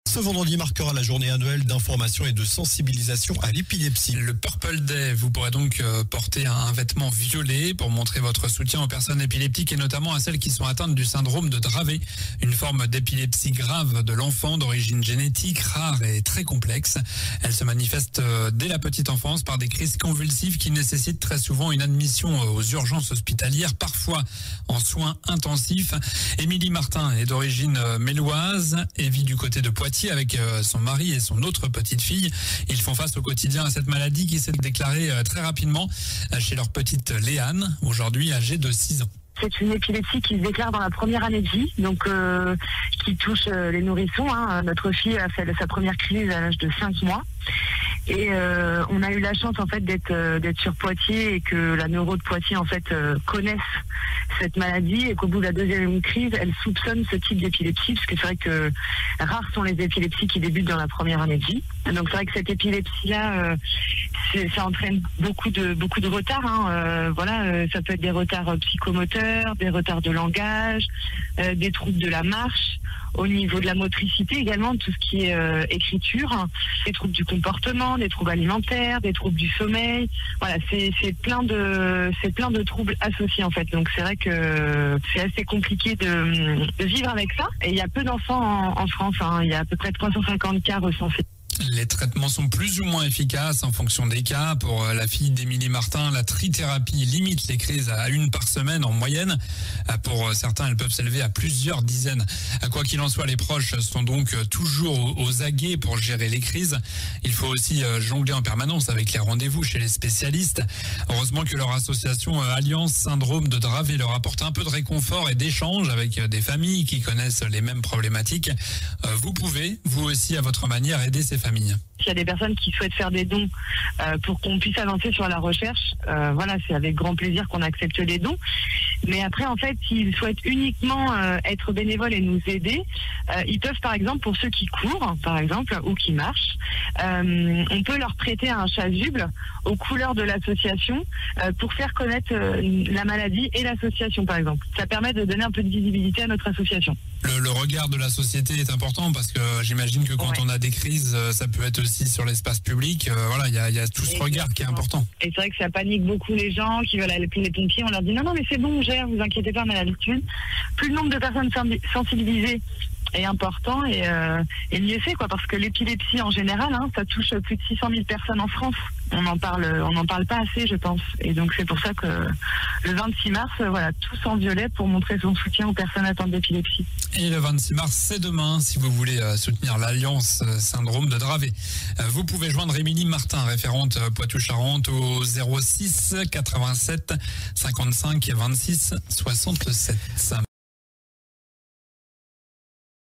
Ce vendredi marquera la journée annuelle d'information et de sensibilisation à l'épilepsie. Le Purple Day, vous pourrez donc porter un vêtement violet pour montrer votre soutien aux personnes épileptiques et notamment à celles qui sont atteintes du syndrome de Dravet, une forme d'épilepsie grave de l'enfant d'origine génétique, rare et très complexe. Elle se manifeste dès la petite enfance par des crises convulsives qui nécessitent très souvent une admission aux urgences hospitalières, parfois en soins intensifs. Émilie Martin est d'origine méloise et vit du côté de Poitiers avec son mari et son autre petite fille. Ils font face au quotidien à cette maladie qui s'est déclarée très rapidement chez leur petite Léane, aujourd'hui âgée de 6 ans. C'est une épilepsie qui se déclare dans la première année de vie, donc qui touche les nourrissons. Notre fille a fait sa première crise à l'âge de 5 mois. Et on a eu la chance en fait d'être sur Poitiers et que la neuro de Poitiers en fait connaisse cette maladie et qu'au bout de la deuxième crise, elle soupçonne ce type d'épilepsie, parce que c'est vrai que rares sont les épilepsies qui débutent dans la première année de vie. Donc c'est vrai que cette épilepsie-là, ça entraîne beaucoup de retards. Ça peut être des retards psychomoteurs, des retards de langage, des troubles de la marche. Au niveau de la motricité également, tout ce qui est écriture, des troubles du comportement, des troubles alimentaires, des troubles du sommeil. Voilà, c'est plein de troubles associés en fait. Donc c'est vrai que c'est assez compliqué de vivre avec ça. Et il y a peu d'enfants en France. Il y a à peu près 350 cas recensés. Les traitements sont plus ou moins efficaces en fonction des cas. Pour la fille d'Émilie Martin, la trithérapie limite les crises à 1 par semaine en moyenne. Pour certains, elles peuvent s'élever à plusieurs dizaines. Quoi qu'il en soit, les proches sont donc toujours aux aguets pour gérer les crises. Il faut aussi jongler en permanence avec les rendez-vous chez les spécialistes. Heureusement que leur association Alliance Syndrome de Dravet leur apporte un peu de réconfort et d'échange avec des familles qui connaissent les mêmes problématiques. Vous pouvez, vous aussi, à votre manière, aider ces familles. S'il y a des personnes qui souhaitent faire des dons pour qu'on puisse avancer sur la recherche, c'est avec grand plaisir qu'on accepte les dons. Mais après, en fait, s'ils souhaitent uniquement être bénévoles et nous aider, ils peuvent, par exemple, pour ceux qui courent, par exemple, ou qui marchent, on peut leur prêter un chasuble aux couleurs de l'association pour faire connaître la maladie et l'association, par exemple. Ça permet de donner un peu de visibilité à notre association. Le regard de la société est important parce que j'imagine que quand on a des crises, ça peut être aussi sur l'espace public. Il y a tout ce regard qui est important. Et c'est vrai que ça panique beaucoup les gens qui veulent aller appeler les pompiers. On leur dit non mais c'est bon, on gère, vous inquiétez pas, on a l'habitude. Plus le nombre de personnes sensibilisées est important et mieux c'est parce que l'épilepsie en général, ça touche plus de 600 000 personnes en France. On n'en parle pas assez, je pense. Et donc c'est pour ça que le 26 mars, tous en violet pour montrer son soutien aux personnes atteintes d'épilepsie. Et le 26 mars, c'est demain, si vous voulez soutenir l'Alliance Syndrome de Dravet. Vous pouvez joindre Émilie Martin, référente Poitou-Charentes, au 06 87 55 26 67.